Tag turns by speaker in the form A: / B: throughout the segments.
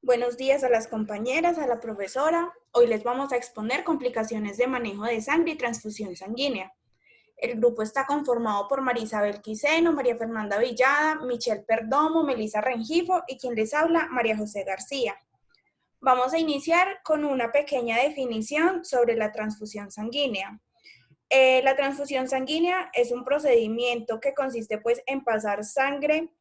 A: Buenos días a las compañeras, a la profesora. Hoy les vamos a exponer complicaciones de manejo de sangre y transfusión sanguínea. El grupo está conformado por María Isabel Quiseno, María Fernanda Villada, Michelle Perdomo, Melissa Rengifo y quien les habla, María José García. Vamos a iniciar con una pequeña definición sobre la transfusión sanguínea. La transfusión sanguínea es un procedimiento que consiste pues en pasar sangre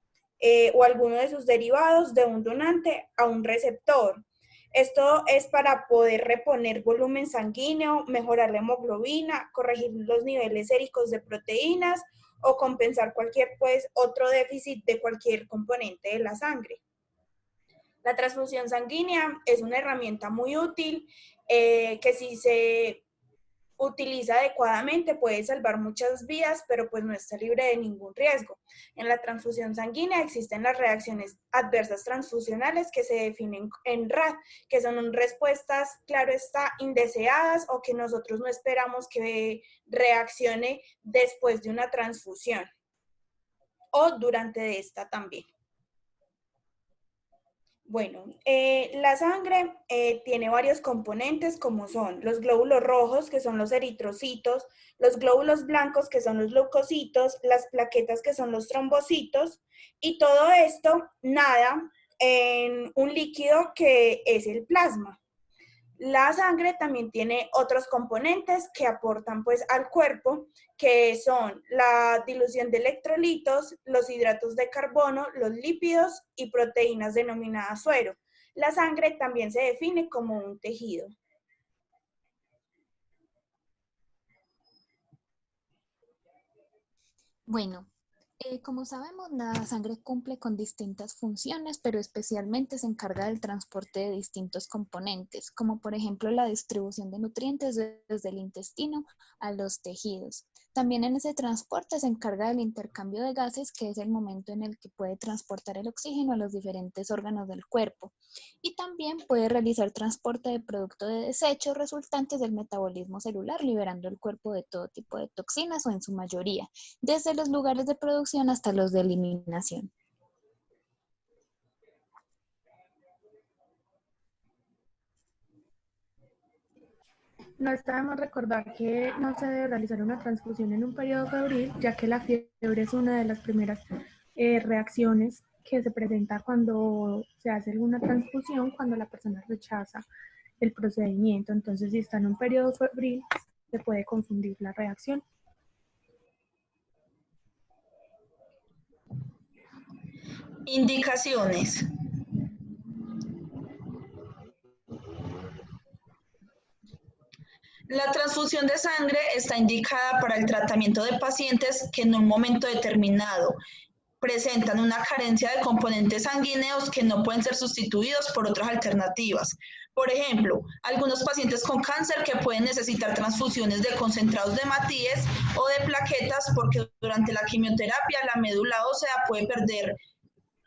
A: o alguno de sus derivados de un donante a un receptor. Esto es para poder reponer volumen sanguíneo, mejorar la hemoglobina, corregir los niveles séricos de proteínas o compensar cualquier pues otro déficit de cualquier componente de la sangre. La transfusión sanguínea es una herramienta muy útil que si se utiliza adecuadamente puede salvar muchas vidas, pero pues no está libre de ningún riesgo. En la transfusión sanguínea existen las reacciones adversas transfusionales que se definen en RAD, que son respuestas, claro está, indeseadas o que nosotros no esperamos que reaccione después de una transfusión o durante esta también. Bueno, la sangre tiene varios componentes como son los glóbulos rojos, que son los eritrocitos, los glóbulos blancos, que son los leucocitos, las plaquetas, que son los trombocitos, y todo esto nada en un líquido que es el plasma. La sangre también tiene otros componentes que aportan pues al cuerpo, que son la dilución de electrolitos, los hidratos de carbono, los lípidos y proteínas denominadas suero. La sangre también se define como un tejido.
B: Bueno, como sabemos, la sangre cumple con distintas funciones, pero especialmente se encarga del transporte de distintos componentes, como por ejemplo la distribución de nutrientes desde el intestino a los tejidos. También en ese transporte se encarga del intercambio de gases, que es el momento en el que puede transportar el oxígeno a los diferentes órganos del cuerpo. Y también puede realizar transporte de productos de desechos resultantes del metabolismo celular, liberando el cuerpo de todo tipo de toxinas o en su mayoría desde los lugares de producción hasta los de eliminación.
C: No está de más recordar que no se debe realizar una transfusión en un periodo febril, ya que la fiebre es una de las primeras reacciones que se presenta cuando se hace alguna transfusión, cuando la persona rechaza el procedimiento. Entonces, si está en un periodo febril, se puede confundir la reacción.
D: Indicaciones. La transfusión de sangre está indicada para el tratamiento de pacientes que en un momento determinado presentan una carencia de componentes sanguíneos que no pueden ser sustituidos por otras alternativas. Por ejemplo, algunos pacientes con cáncer que pueden necesitar transfusiones de concentrados de hematíes o de plaquetas porque durante la quimioterapia la médula ósea puede perder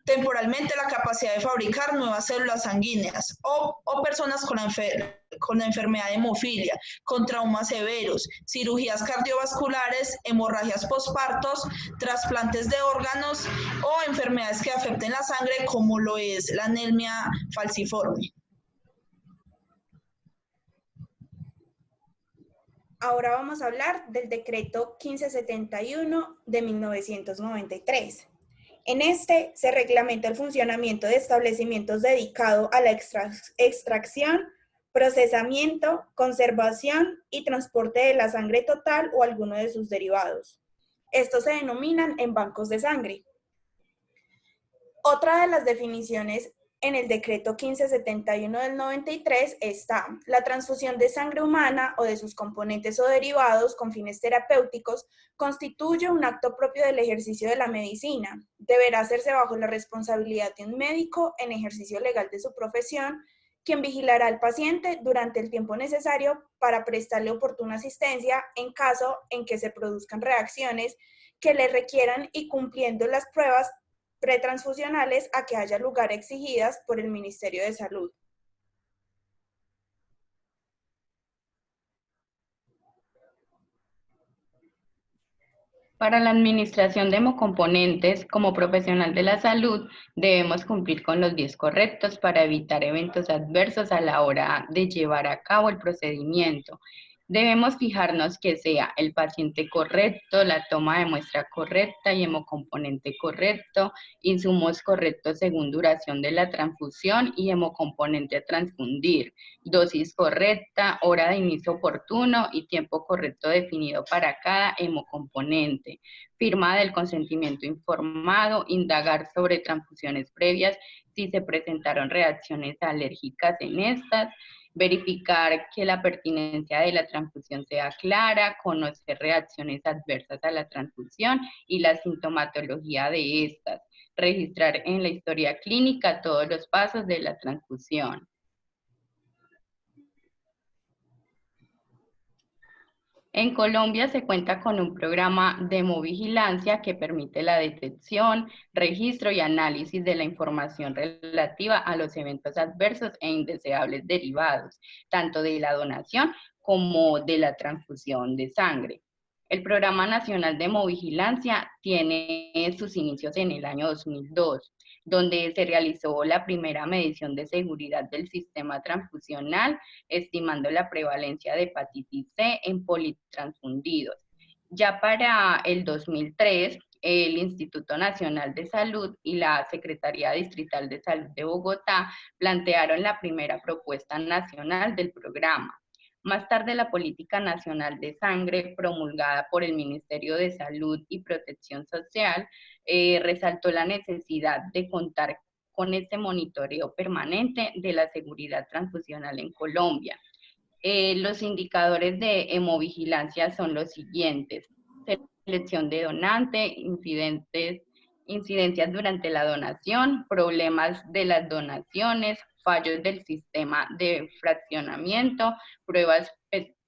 D: temporalmente la capacidad de fabricar nuevas células sanguíneas o personas con la enfermedad de hemofilia, con traumas severos, cirugías cardiovasculares, hemorragias postpartos, trasplantes de órganos o enfermedades que afecten la sangre como lo es la anemia falciforme.
A: Ahora vamos a hablar del decreto 1571 de 1993. En este se reglamenta el funcionamiento de establecimientos dedicados a la extracción, procesamiento, conservación y transporte de la sangre total o alguno de sus derivados. Estos se denominan en bancos de sangre. Otra de las definiciones en el decreto 1571 del 93 está la transfusión de sangre humana o de sus componentes o derivados con fines terapéuticos constituye un acto propio del ejercicio de la medicina. Deberá hacerse bajo la responsabilidad de un médico en ejercicio legal de su profesión, quien vigilará al paciente durante el tiempo necesario para prestarle oportuna asistencia en caso en que se produzcan reacciones que le requieran y cumpliendo las pruebas pretransfusionales a que haya lugar exigidas por el Ministerio de Salud.
E: Para la administración de hemocomponentes, como profesional de la salud, debemos cumplir con los 10 correctos para evitar eventos adversos a la hora de llevar a cabo el procedimiento. Debemos fijarnos que sea el paciente correcto, la toma de muestra correcta y hemocomponente correcto, insumos correctos según duración de la transfusión y hemocomponente a transfundir, dosis correcta, hora de inicio oportuno y tiempo correcto definido para cada hemocomponente, firma del consentimiento informado, indagar sobre transfusiones previas si se presentaron reacciones alérgicas en estas, verificar que la pertinencia de la transfusión sea clara, conocer reacciones adversas a la transfusión y la sintomatología de estas, registrar en la historia clínica todos los pasos de la transfusión. En Colombia se cuenta con un programa de hemovigilancia que permite la detección, registro y análisis de la información relativa a los eventos adversos e indeseables derivados, tanto de la donación como de la transfusión de sangre. El Programa Nacional de Hemovigilancia tiene sus inicios en el año 2002, donde se realizó la primera medición de seguridad del sistema transfusional, estimando la prevalencia de hepatitis C en politransfundidos. Ya para el 2003, el Instituto Nacional de Salud y la Secretaría Distrital de Salud de Bogotá plantearon la primera propuesta nacional del programa. Más tarde, la Política Nacional de Sangre, promulgada por el Ministerio de Salud y Protección Social, resaltó la necesidad de contar con este monitoreo permanente de la seguridad transfusional en Colombia. Los indicadores de hemovigilancia son los siguientes: selección de donante, incidencias durante la donación, problemas de las donaciones, fallos del sistema de fraccionamiento, pruebas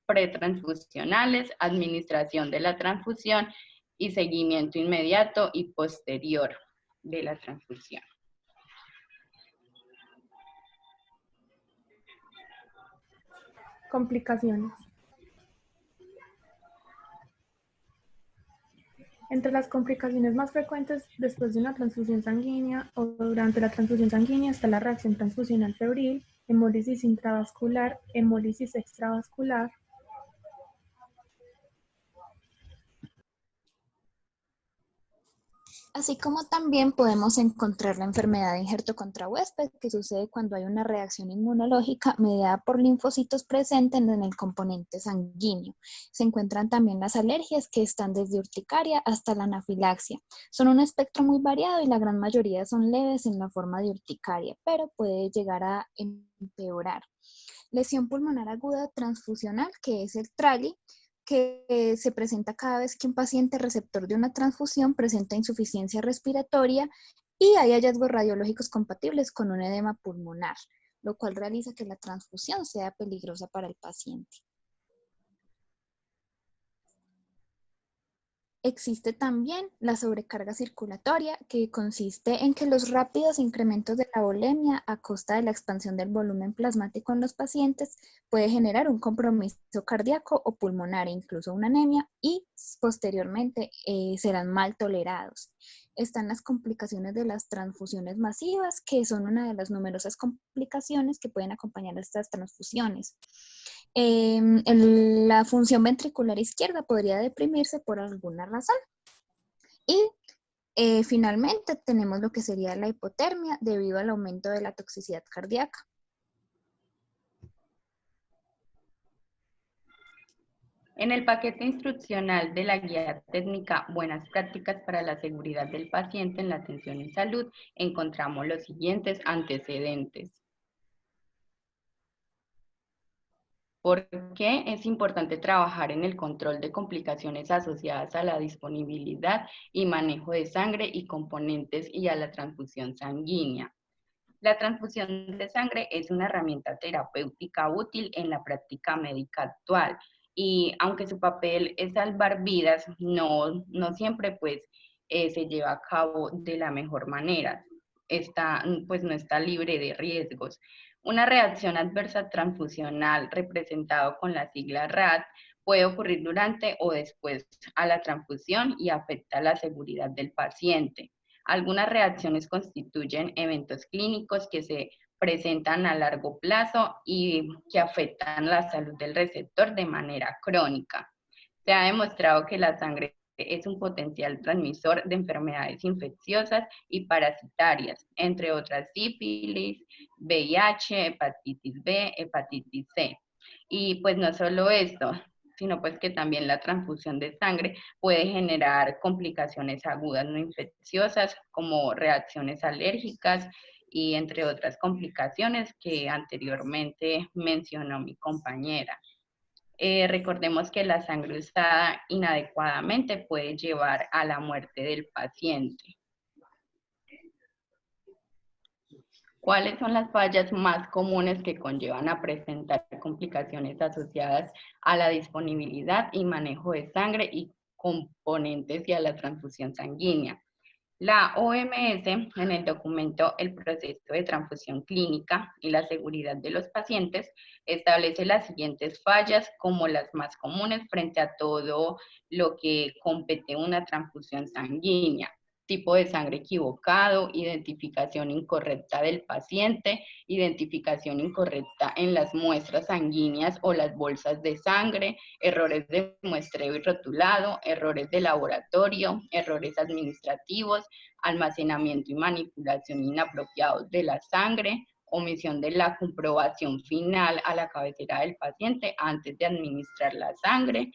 E: pretransfusionales, administración de la transfusión y seguimiento inmediato y posterior de la transfusión.
C: Complicaciones. Entre las complicaciones más frecuentes después de una transfusión sanguínea o durante la transfusión sanguínea está la reacción transfusional febril, hemólisis intravascular, hemólisis extravascular,
B: Así como también podemos encontrar la enfermedad de injerto contra huésped, que sucede cuando hay una reacción inmunológica mediada por linfocitos presentes en el componente sanguíneo. Se encuentran también las alergias, que están desde urticaria hasta la anafilaxia. Son un espectro muy variado y la gran mayoría son leves en la forma de urticaria, pero puede llegar a empeorar. Lesión pulmonar aguda transfusional, que es el TRALI, que se presenta cada vez que un paciente receptor de una transfusión presenta insuficiencia respiratoria y hay hallazgos radiológicos compatibles con un edema pulmonar, lo cual realiza que la transfusión sea peligrosa para el paciente. Existe también la sobrecarga circulatoria, que consiste en que los rápidos incrementos de la volemia a costa de la expansión del volumen plasmático en los pacientes puede generar un compromiso cardíaco o pulmonar e incluso una anemia, y posteriormente serán mal tolerados. Están las complicaciones de las transfusiones masivas, que son una de las numerosas complicaciones que pueden acompañar a estas transfusiones. La función ventricular izquierda podría deprimirse por alguna razón. Y finalmente tenemos lo que sería la hipotermia debido al aumento de la toxicidad cardíaca.
E: En el paquete instruccional de la guía técnica Buenas prácticas para la seguridad del paciente en la atención en salud encontramos los siguientes antecedentes. ¿Por qué es importante trabajar en el control de complicaciones asociadas a la disponibilidad y manejo de sangre y componentes y a la transfusión sanguínea? La transfusión de sangre es una herramienta terapéutica útil en la práctica médica actual y aunque su papel es salvar vidas, no siempre pues se lleva a cabo de la mejor manera. No está libre de riesgos. Una reacción adversa transfusional, representado con la sigla RAT, Puede ocurrir durante o después a la transfusión y afecta la seguridad del paciente. Algunas reacciones constituyen eventos clínicos que se presentan a largo plazo y que afectan la salud del receptor de manera crónica. Se ha demostrado que la sangre es un potencial transmisor de enfermedades infecciosas y parasitarias, entre otras sífilis, VIH, hepatitis B, hepatitis C. Y pues no solo esto, sino pues que también la transfusión de sangre puede generar complicaciones agudas no infecciosas como reacciones alérgicas y entre otras complicaciones que anteriormente mencionó mi compañera. Recordemos que la sangre usada inadecuadamente puede llevar a la muerte del paciente. ¿Cuáles son las fallas más comunes que conllevan a presentar complicaciones asociadas a la disponibilidad y manejo de sangre y componentes y a la transfusión sanguínea? La OMS, en el documento El proceso de transfusión clínica y la seguridad de los pacientes, establece las siguientes fallas como las más comunes frente a todo lo que compete una transfusión sanguínea: tipo de sangre equivocado, identificación incorrecta del paciente, identificación incorrecta en las muestras sanguíneas o las bolsas de sangre, errores de muestreo y rotulado, errores de laboratorio, errores administrativos, almacenamiento y manipulación inapropiados de la sangre, omisión de la comprobación final a la cabecera del paciente antes de administrar la sangre,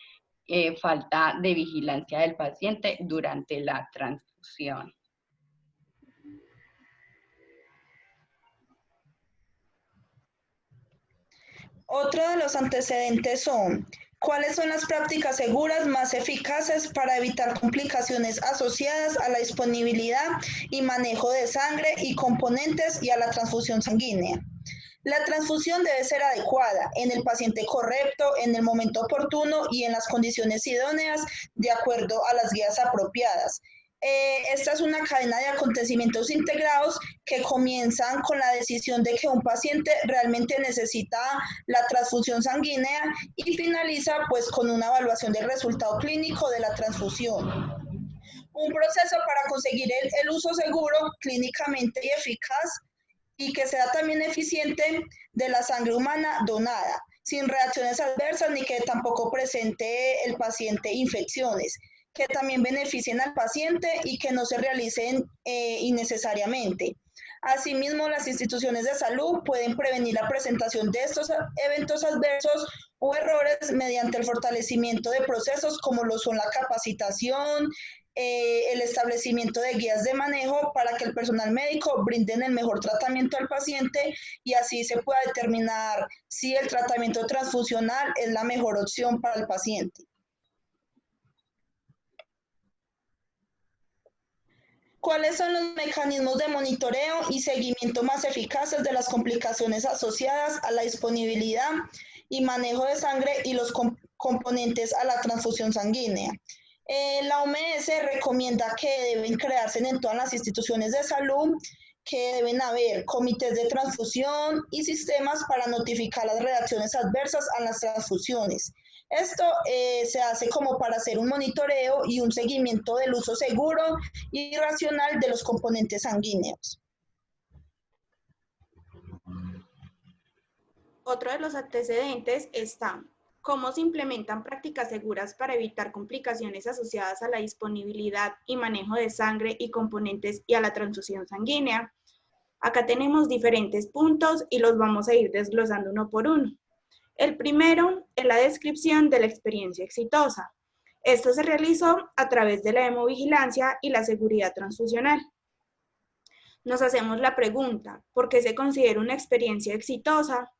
E: falta de vigilancia del paciente durante la transfusión.
D: Otro de los antecedentes son: ¿cuáles son las prácticas seguras más eficaces para evitar complicaciones asociadas a la disponibilidad y manejo de sangre y componentes y a la transfusión sanguínea? La transfusión debe ser adecuada, en el paciente correcto, en el momento oportuno y en las condiciones idóneas, de acuerdo a las guías apropiadas. Esta es una cadena de acontecimientos integrados que comienzan con la decisión de que un paciente realmente necesita la transfusión sanguínea y finaliza pues con una evaluación del resultado clínico de la transfusión. Un proceso para conseguir el uso seguro, clínicamente y eficaz, y que sea también eficiente, de la sangre humana donada, sin reacciones adversas ni que tampoco presente el paciente infecciones, que también beneficien al paciente y que no se realicen innecesariamente. Asimismo, las instituciones de salud pueden prevenir la presentación de estos eventos adversos o errores mediante el fortalecimiento de procesos como lo son la capacitación, el establecimiento de guías de manejo para que el personal médico brinden el mejor tratamiento al paciente y así se pueda determinar si el tratamiento transfusional es la mejor opción para el paciente. ¿Cuáles son los mecanismos de monitoreo y seguimiento más eficaces de las complicaciones asociadas a la disponibilidad y manejo de sangre y los componentes a la transfusión sanguínea? La OMS recomienda que deben crearse en todas las instituciones de salud, que deben haber comités de transfusión y sistemas para notificar las reacciones adversas a las transfusiones. Esto se hace como para hacer un monitoreo y un seguimiento del uso seguro y racional de los componentes sanguíneos.
A: Otro de los antecedentes está: ¿cómo se implementan prácticas seguras para evitar complicaciones asociadas a la disponibilidad y manejo de sangre y componentes y a la transfusión sanguínea? Acá tenemos diferentes puntos y los vamos a ir desglosando uno por uno. El primero es la descripción de la experiencia exitosa. Esto se realizó a través de la hemovigilancia y la seguridad transfusional. Nos hacemos la pregunta: ¿por qué se considera una experiencia exitosa?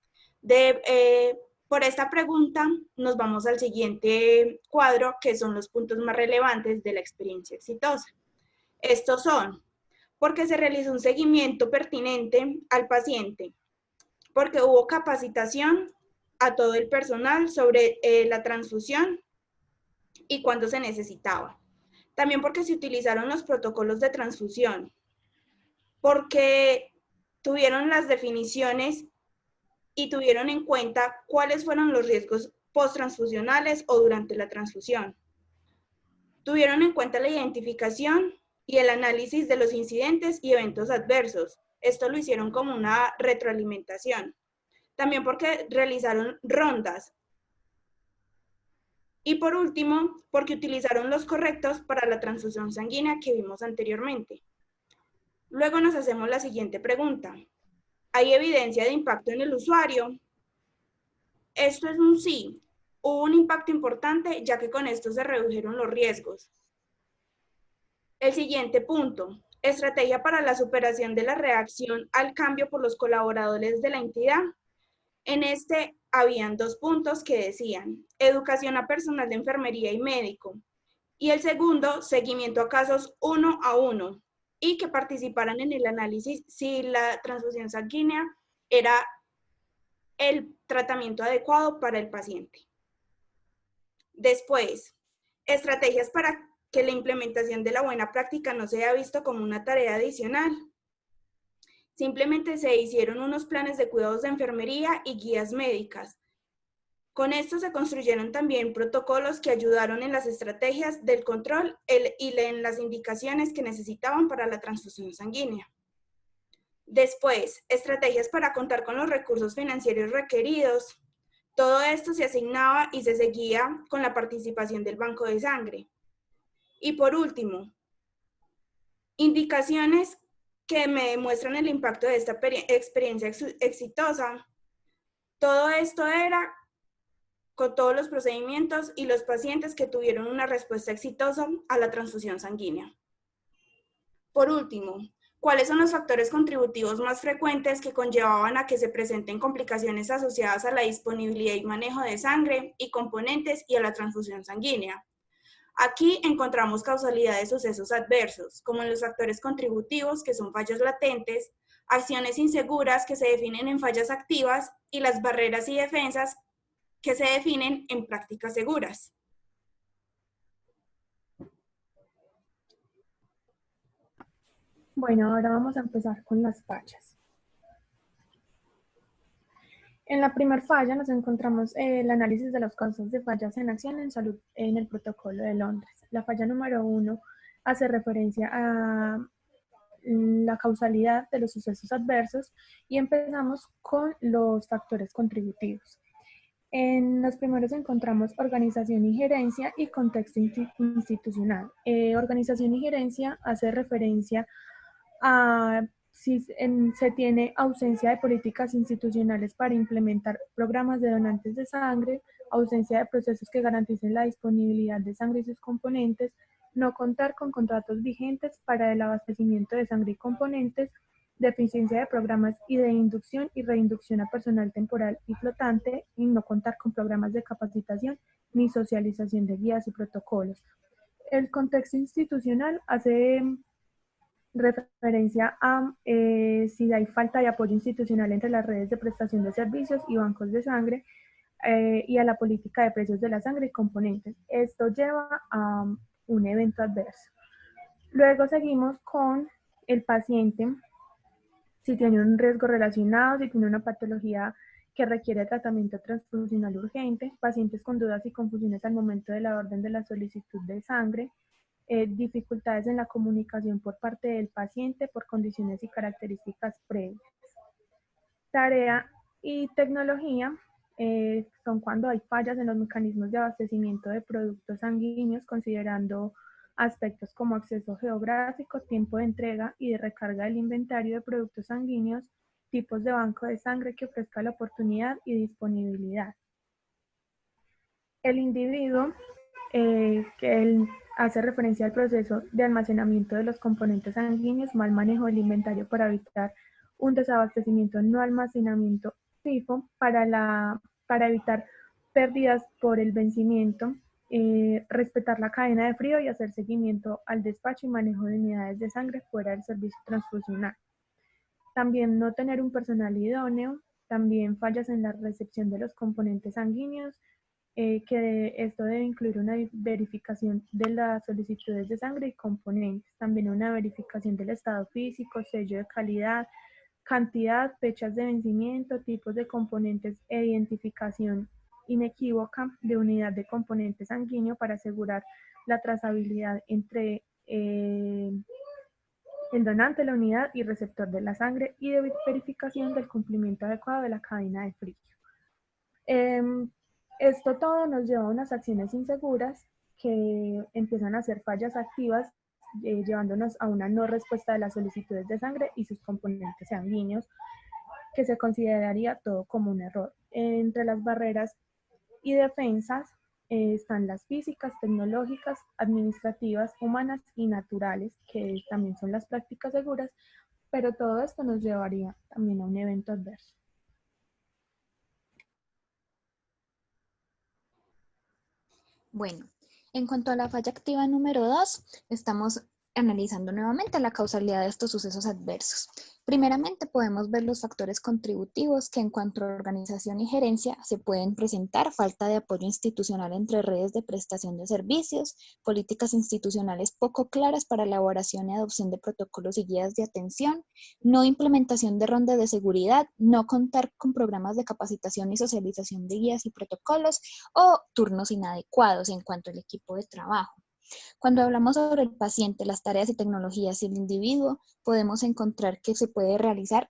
A: Por esta pregunta nos vamos al siguiente cuadro, que son los puntos más relevantes de la experiencia exitosa. Estos son: porque se realizó un seguimiento pertinente al paciente, porque hubo capacitación a todo el personal sobre la transfusión y cuándo se necesitaba. También porque se utilizaron los protocolos de transfusión, porque tuvieron las definiciones y tuvieron en cuenta cuáles fueron los riesgos posttransfusionales o durante la transfusión. Tuvieron en cuenta la identificación y el análisis de los incidentes y eventos adversos. Esto lo hicieron como una retroalimentación. También porque realizaron rondas. Y por último, porque utilizaron los correctos para la transfusión sanguínea que vimos anteriormente. Luego nos hacemos la siguiente pregunta. ¿Hay evidencia de impacto en el usuario? Esto es un sí. Hubo un impacto importante ya que con esto se redujeron los riesgos. El siguiente punto. Estrategia para la superación de la reacción al cambio por los colaboradores de la entidad. En este habían 2 puntos que decían educación a personal de enfermería y médico. Y el segundo, seguimiento a casos 1 a 1 y que participaran en el análisis si la transfusión sanguínea era el tratamiento adecuado para el paciente. Después, estrategias para que la implementación de la buena práctica no sea visto como una tarea adicional. Simplemente se hicieron unos planes de cuidados de enfermería y guías médicas. Con esto se construyeron también protocolos que ayudaron en las estrategias del control y en las indicaciones que necesitaban para la transfusión sanguínea. Después, estrategias para contar con los recursos financieros requeridos. Todo esto se asignaba y se seguía con la participación del banco de sangre. Y por último, indicaciones que me demuestran el impacto de esta experiencia exitosa. Todo esto era con todos los procedimientos y los pacientes que tuvieron una respuesta exitosa a la transfusión sanguínea. Por último, ¿cuáles son los factores contributivos más frecuentes que conllevaban a que se presenten complicaciones asociadas a la disponibilidad y manejo de sangre y componentes y a la transfusión sanguínea? Aquí encontramos causalidad de sucesos adversos, como los factores contributivos, que son fallas latentes, acciones inseguras, que se definen en fallas activas, y las barreras y defensas, que se definen en prácticas seguras.
C: Bueno, ahora vamos a empezar con las fallas. En la primera falla nos encontramos el análisis de las causas de fallas en acción en salud en el protocolo de Londres. La falla número 1 hace referencia a la causalidad de los sucesos adversos y empezamos con los factores contributivos. En los primeros encontramos organización y gerencia y contexto institucional. Organización y gerencia hace referencia a si se tiene ausencia de políticas institucionales para implementar programas de donantes de sangre, ausencia de procesos que garanticen la disponibilidad de sangre y sus componentes, no contar con contratos vigentes para el abastecimiento de sangre y componentes, deficiencia de programas y de inducción y reinducción a personal temporal y flotante, y no contar con programas de capacitación ni socialización de guías y protocolos. El contexto institucional hace referencia a si hay falta de apoyo institucional entre las redes de prestación de servicios y bancos de sangre y a la política de precios de la sangre y componentes. Esto lleva a un evento adverso. Luego seguimos con el paciente, si tiene un riesgo relacionado, si tiene una patología que requiere tratamiento transfusional urgente, pacientes con dudas y confusiones al momento de la orden de la solicitud de sangre, dificultades en la comunicación por parte del paciente por condiciones y características previas. Tarea y tecnología son cuando hay fallas en los mecanismos de abastecimiento de productos sanguíneos, considerando aspectos como acceso geográfico, tiempo de entrega y de recarga del inventario de productos sanguíneos, tipos de banco de sangre que ofrezca la oportunidad y disponibilidad. El individuo que hace referencia al proceso de almacenamiento de los componentes sanguíneos, mal manejo del inventario para evitar un desabastecimiento, no almacenamiento FIFO para evitar pérdidas por el vencimiento, respetar la cadena de frío y hacer seguimiento al despacho y manejo de unidades de sangre fuera del servicio transfusional. También no tener un personal idóneo, también fallas en la recepción de los componentes sanguíneos, que esto debe incluir una verificación de las solicitudes de sangre y componentes, también una verificación del estado físico, sello de calidad, cantidad, fechas de vencimiento, tipos de componentes e identificación inequívoca de unidad de componente sanguíneo para asegurar la trazabilidad entre el donante, la unidad y receptor de la sangre, y de verificación del cumplimiento adecuado de la cadena de frío. Esto todo nos lleva a unas acciones inseguras que empiezan a ser fallas activas, llevándonos a una no respuesta de las solicitudes de sangre y sus componentes sanguíneos, que se consideraría todo como un error. Entre las barreras y defensas están las físicas, tecnológicas, administrativas, humanas y naturales, que también son las prácticas seguras, pero todo esto nos llevaría también a un evento adverso.
B: Bueno, en cuanto a la falla activa número 2, estamos analizando nuevamente la causalidad de estos sucesos adversos. Primeramente, podemos ver los factores contributivos que en cuanto a organización y gerencia se pueden presentar: falta de apoyo institucional entre redes de prestación de servicios, políticas institucionales poco claras para elaboración y adopción de protocolos y guías de atención, no implementación de rondas de seguridad, no contar con programas de capacitación y socialización de guías y protocolos, o turnos inadecuados en cuanto al equipo de trabajo. Cuando hablamos sobre el paciente, las tareas y tecnologías y el individuo, podemos encontrar que se puede realizar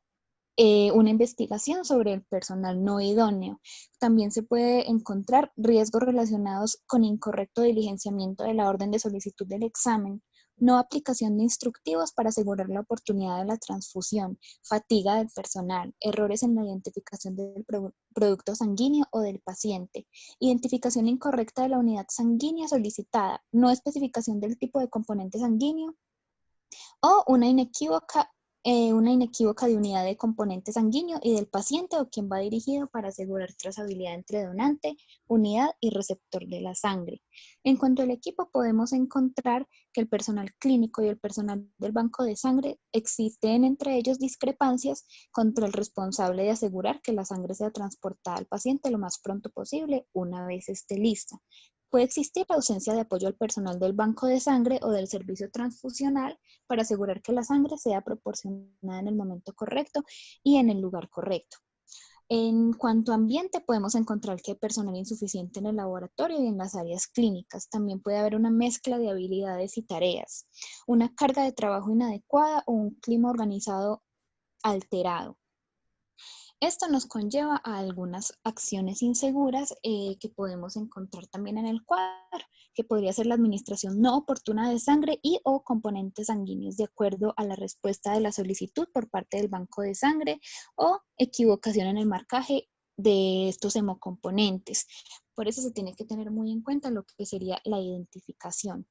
B: una investigación sobre el personal no idóneo. También se puede encontrar riesgos relacionados con incorrecto diligenciamiento de la orden de solicitud del examen, no aplicación de instructivos para asegurar la oportunidad de la transfusión, fatiga del personal, errores en la identificación del producto sanguíneo o del paciente, identificación incorrecta de la unidad sanguínea solicitada, no especificación del tipo de componente sanguíneo, o una inequívoca de unidad de componente sanguíneo y del paciente o quien va dirigido para asegurar trazabilidad entre donante, unidad y receptor de la sangre. En cuanto al equipo, podemos encontrar que el personal clínico y el personal del banco de sangre, existen entre ellos discrepancias contra el responsable de asegurar que la sangre sea transportada al paciente lo más pronto posible una vez esté lista. Puede existir la ausencia de apoyo al personal del banco de sangre o del servicio transfusional para asegurar que la sangre sea proporcionada en el momento correcto y en el lugar correcto. En cuanto a ambiente, podemos encontrar que hay personal insuficiente en el laboratorio y en las áreas clínicas. También puede haber una mezcla de habilidades y tareas, una carga de trabajo inadecuada o un clima organizado alterado. Esto nos conlleva a algunas acciones inseguras que podemos encontrar también en el cuadro, que podría ser la administración no oportuna de sangre y o componentes sanguíneos de acuerdo a la respuesta de la solicitud por parte del banco de sangre, o equivocación en el marcaje de estos hemocomponentes. Por eso se tiene que tener muy en cuenta lo que sería la identificación.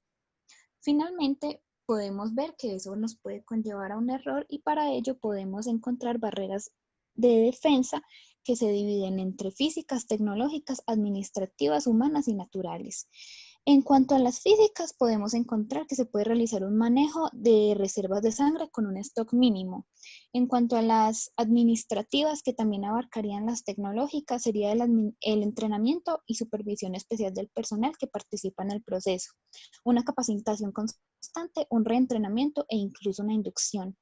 B: Finalmente, podemos ver que eso nos puede conllevar a un error, y para ello podemos encontrar barreras de defensa que se dividen entre físicas, tecnológicas, administrativas, humanas y naturales. En cuanto a las físicas, podemos encontrar que se puede realizar un manejo de reservas de sangre con un stock mínimo. En cuanto a las administrativas, que también abarcarían las tecnológicas, sería el entrenamiento y supervisión especial del personal que participa en el proceso, una capacitación constante, un reentrenamiento e incluso una inducción.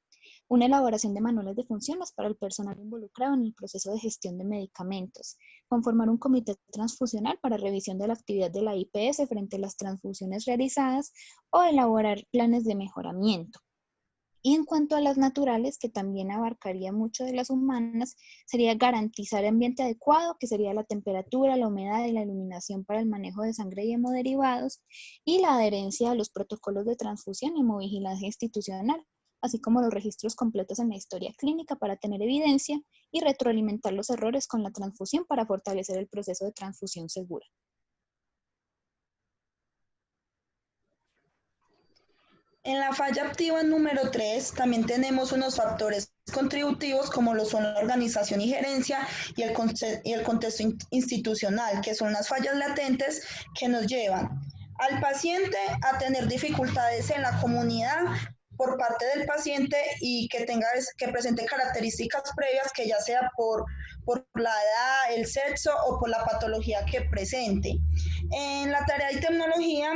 B: Una elaboración de manuales de funciones para el personal involucrado en el proceso de gestión de medicamentos, conformar un comité transfusional para revisión de la actividad de la IPS frente a las transfusiones realizadas, o elaborar planes de mejoramiento. Y en cuanto a las naturales, que también abarcaría mucho de las humanas, sería garantizar ambiente adecuado, que sería la temperatura, la humedad y la iluminación para el manejo de sangre y hemoderivados, y la adherencia a los protocolos de transfusión y hemovigilancia institucional, así como los registros completos en la historia clínica para tener evidencia y retroalimentar los errores con la transfusión para fortalecer el proceso de transfusión segura.
D: En la falla activa número 3 también tenemos unos factores contributivos como lo son la organización y gerencia y el contexto institucional, que son las fallas latentes que nos llevan al paciente a tener dificultades en la comunidad por parte del paciente y que presente características previas, que ya sea por la edad, el sexo o por la patología que presente. En la tarea de tecnología,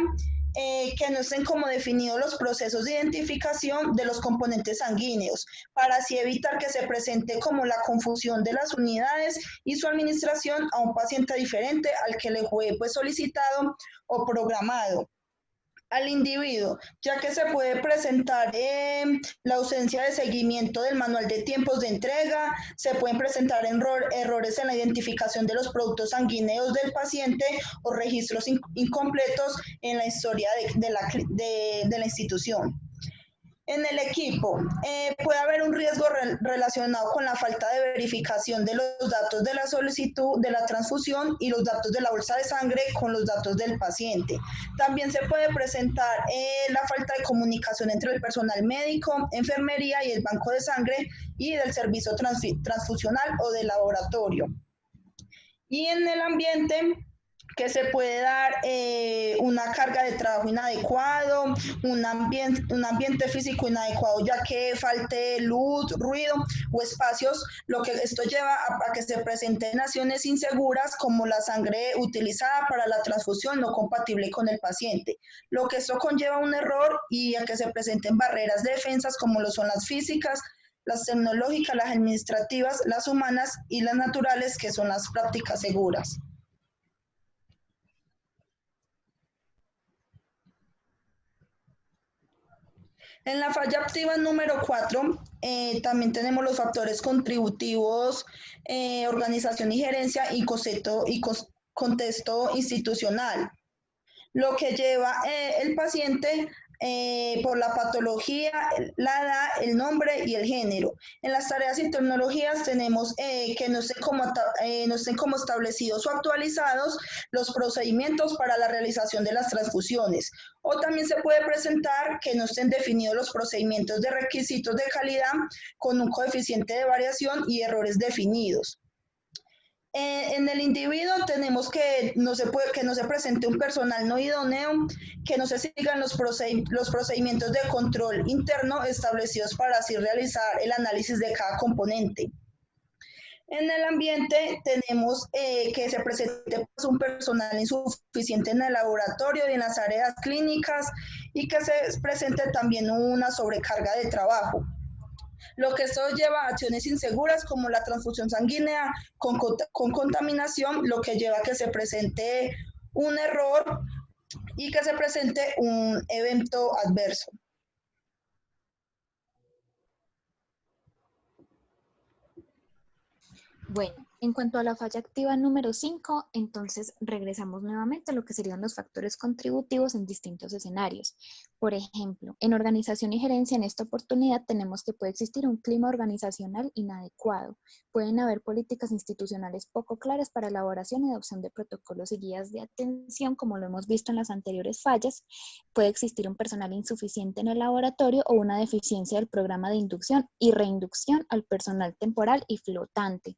D: que no estén como definidos los procesos de identificación de los componentes sanguíneos, para así evitar que se presente como la confusión de las unidades y su administración a un paciente diferente al que le fue pues solicitado o programado al individuo, ya que se puede presentar la ausencia de seguimiento del manual de tiempos de entrega, se pueden presentar errores en la identificación de los productos sanguíneos del paciente o registros incompletos en la historia de la institución. En el equipo puede haber un riesgo relacionado con la falta de verificación de los datos de la solicitud de la transfusión y los datos de la bolsa de sangre con los datos del paciente. También se puede presentar la falta de comunicación entre el personal médico, enfermería y el banco de sangre y del servicio transfusional o del laboratorio. Y en el ambiente, que se puede dar una carga de trabajo inadecuado, un ambiente físico inadecuado, ya que falte luz, ruido o espacios, lo que esto lleva a que se presenten naciones inseguras como la sangre utilizada para la transfusión no compatible con el paciente, lo que esto conlleva un error y a que se presenten barreras de defensas como lo son las físicas, las tecnológicas, las administrativas, las humanas y las naturales, que son las prácticas seguras. En la falla activa número 4, también tenemos los factores contributivos, organización y gerencia y contexto institucional, lo que lleva el paciente por la patología, la edad, el nombre y el género. En las tareas y tecnologías tenemos que no estén como establecidos o actualizados los procedimientos para la realización de las transfusiones. O también se puede presentar que no estén definidos los procedimientos de requisitos de calidad con un coeficiente de variación y errores definidos. En el individuo tenemos que no se presente un personal no idóneo, que no se sigan los procedimientos de control interno establecidos para así realizar el análisis de cada componente. En el ambiente tenemos que se presente un personal insuficiente en el laboratorio y en las áreas clínicas y que se presente también una sobrecarga de trabajo, lo que esto lleva a acciones inseguras como la transfusión sanguínea con contaminación, lo que lleva a que se presente un error y que se presente un evento adverso.
B: Bueno, en cuanto a la falla activa número 5, entonces regresamos nuevamente a lo que serían los factores contributivos en distintos escenarios. Por ejemplo, en organización y gerencia, en esta oportunidad tenemos que puede existir un clima organizacional inadecuado. Pueden haber políticas institucionales poco claras para elaboración y adopción de protocolos y guías de atención, como lo hemos visto en las anteriores fallas. Puede existir un personal insuficiente en el laboratorio o una deficiencia del programa de inducción y reinducción al personal temporal y flotante.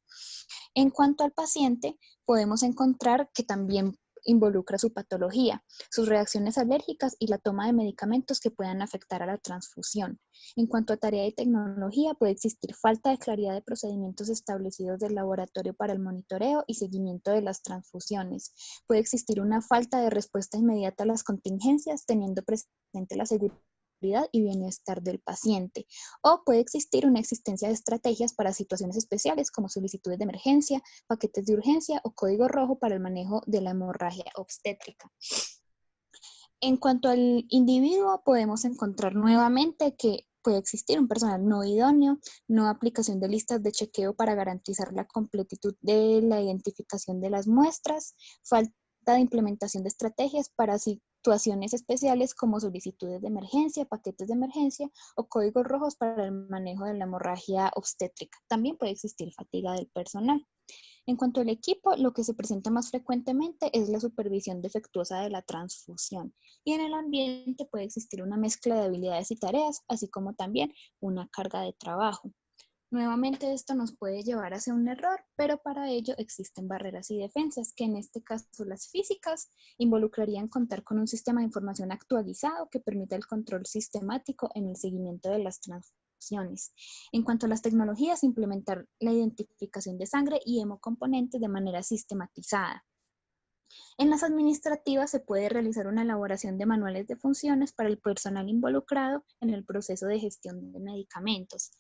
B: En cuanto al paciente, podemos encontrar que también involucra su patología, sus reacciones alérgicas y la toma de medicamentos que puedan afectar a la transfusión. En cuanto a tarea y tecnología, puede existir falta de claridad de procedimientos establecidos del laboratorio para el monitoreo y seguimiento de las transfusiones. Puede existir una falta de respuesta inmediata a las contingencias, teniendo presente la seguridad y bienestar del paciente, o puede existir una existencia de estrategias para situaciones especiales como solicitudes de emergencia, paquetes de urgencia o código rojo para el manejo de la hemorragia obstétrica. En cuanto al individuo, podemos encontrar nuevamente que puede existir un personal no idóneo, no aplicación de listas de chequeo para garantizar la completitud de la identificación de las muestras, falta de implementación de estrategias para situaciones especiales como solicitudes de emergencia, paquetes de emergencia o códigos rojos para el manejo de la hemorragia obstétrica. También puede existir fatiga del personal. En cuanto al equipo, lo que se presenta más frecuentemente es la supervisión defectuosa de la transfusión. Y en el ambiente puede existir una mezcla de habilidades y tareas, así como también una carga de trabajo. Nuevamente esto nos puede llevar hacia un error, pero para ello existen barreras y defensas, que en este caso las físicas involucrarían contar con un sistema de información actualizado que permita el control sistemático en el seguimiento de las transfusiones. En cuanto a las tecnologías, implementar la identificación de sangre y hemocomponentes de manera sistematizada. En las administrativas se puede realizar una elaboración de manuales de funciones para el personal involucrado en el proceso de gestión de medicamentos.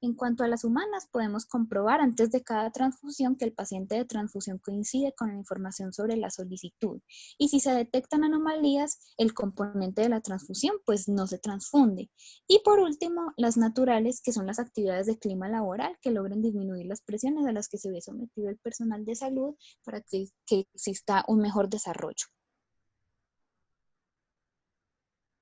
B: En cuanto a las humanas, podemos comprobar antes de cada transfusión que el paciente de transfusión coincide con la información sobre la solicitud. Y si se detectan anomalías, el componente de la transfusión pues no se transfunde. Y por último, las naturales, que son las actividades de clima laboral que logren disminuir las presiones a las que se ve sometido el personal de salud para que exista un mejor desarrollo.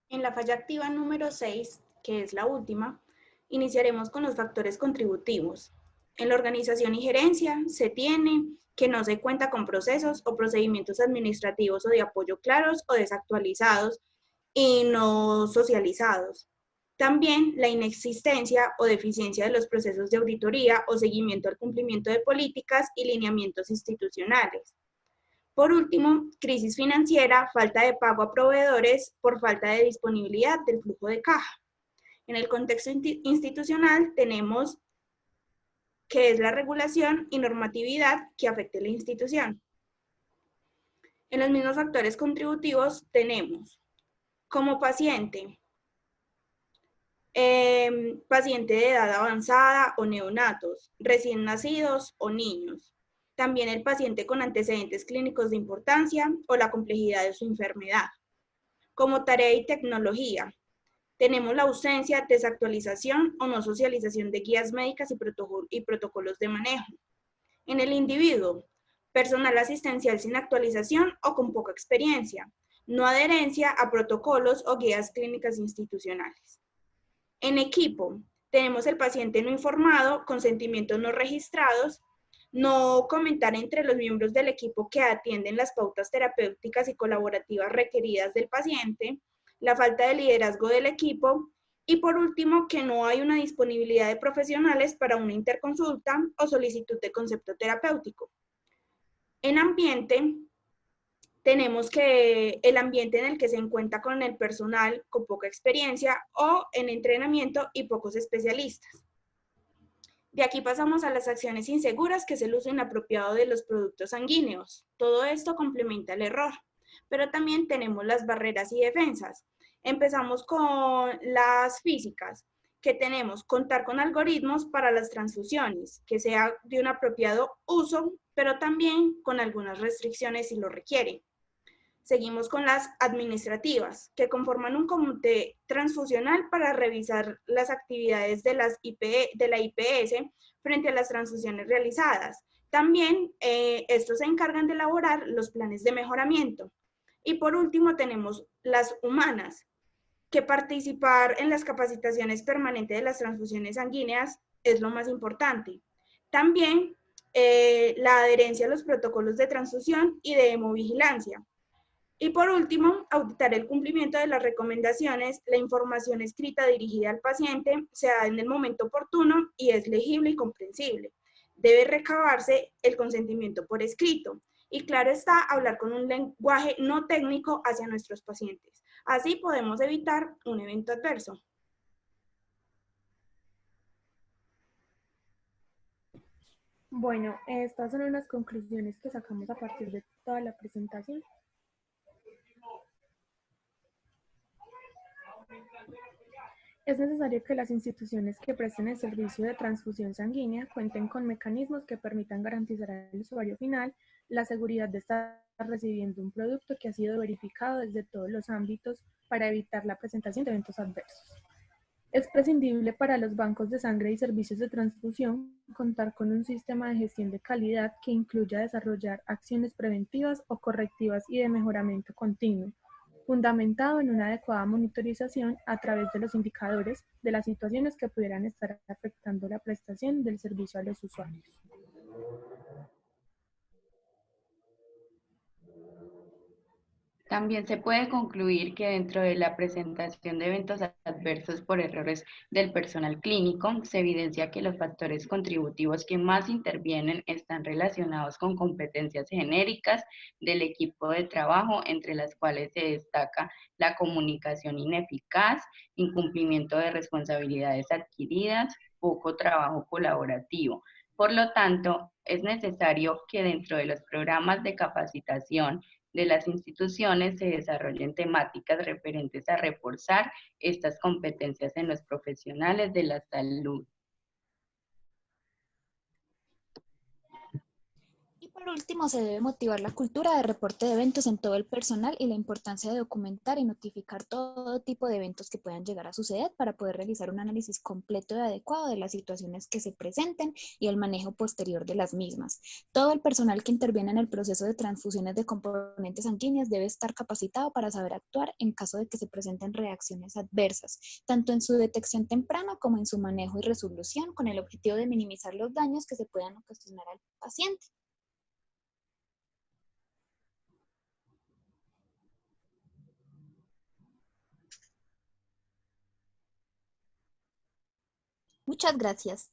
A: En la falla activa número 6, que es la última, iniciaremos con los factores contributivos. En la organización y gerencia se tiene que no se cuenta con procesos o procedimientos administrativos o de apoyo claros o desactualizados y no socializados. También la inexistencia o deficiencia de los procesos de auditoría o seguimiento al cumplimiento de políticas y lineamientos institucionales. Por último, crisis financiera, falta de pago a proveedores por falta de disponibilidad del flujo de caja. En el contexto institucional tenemos que es la regulación y normatividad que afecte la institución. En los mismos factores contributivos tenemos como paciente, paciente de edad avanzada o neonatos, recién nacidos o niños. También el paciente con antecedentes clínicos de importancia o la complejidad de su enfermedad. Como tarea y tecnología, tenemos la ausencia, desactualización o no socialización de guías médicas y protocolos de manejo. En el individuo, personal asistencial sin actualización o con poca experiencia, no adherencia a protocolos o guías clínicas institucionales. En equipo, tenemos el paciente no informado, consentimientos no registrados, no comentar entre los miembros del equipo que atienden las pautas terapéuticas y colaborativas requeridas del paciente, la falta de liderazgo del equipo y por último que no hay una disponibilidad de profesionales para una interconsulta o solicitud de concepto terapéutico. En ambiente, tenemos que el ambiente en el que se encuentra con el personal con poca experiencia o en entrenamiento y pocos especialistas. De aquí pasamos a las acciones inseguras, que es el uso inapropiado de los productos sanguíneos. Todo esto complementa el error, pero también tenemos las barreras y defensas. Empezamos con las físicas, que tenemos contar con algoritmos para las transfusiones, que sea de un apropiado uso, pero también con algunas restricciones si lo requiere. Seguimos con las administrativas, que conforman un comité transfusional para revisar las actividades de la IPS frente a las transfusiones realizadas. También estos se encargan de elaborar los planes de mejoramiento. Y por último tenemos las humanas, que participar en las capacitaciones permanentes de las transfusiones sanguíneas es lo más importante. También la adherencia a los protocolos de transfusión y de hemovigilancia. Y por último, auditar el cumplimiento de las recomendaciones, la información escrita dirigida al paciente se da en el momento oportuno y es legible y comprensible. Debe recabarse el consentimiento por escrito. Y claro está, hablar con un lenguaje no técnico hacia nuestros pacientes. Así podemos evitar un evento adverso.
C: Bueno, estas son unas conclusiones que sacamos a partir de toda la presentación. Es necesario que las instituciones que presten el servicio de transfusión sanguínea cuenten con mecanismos que permitan garantizar al usuario final la seguridad de estar recibiendo un producto que ha sido verificado desde todos los ámbitos para evitar la presentación de eventos adversos. Es prescindible para los bancos de sangre y servicios de transfusión contar con un sistema de gestión de calidad que incluya desarrollar acciones preventivas o correctivas y de mejoramiento continuo, fundamentado en una adecuada monitorización a través de los indicadores de las situaciones que pudieran estar afectando la prestación del servicio a los usuarios.
E: También se puede concluir que dentro de la presentación de eventos adversos por errores del personal clínico, se evidencia que los factores contributivos que más intervienen están relacionados con competencias genéricas del equipo de trabajo, entre las cuales se destaca la comunicación ineficaz, incumplimiento de responsabilidades adquiridas, poco trabajo colaborativo. Por lo tanto, es necesario que dentro de los programas de capacitación de las instituciones se desarrollen temáticas referentes a reforzar estas competencias en los profesionales de la salud.
B: Y por último, se debe motivar la cultura de reporte de eventos en todo el personal y la importancia de documentar y notificar todo tipo de eventos que puedan llegar a suceder para poder realizar un análisis completo y adecuado de las situaciones que se presenten y el manejo posterior de las mismas. Todo el personal que interviene en el proceso de transfusiones de componentes sanguíneos debe estar capacitado para saber actuar en caso de que se presenten reacciones adversas, tanto en su detección temprana como en su manejo y resolución, con el objetivo de minimizar los daños que se puedan ocasionar al paciente. Muchas gracias.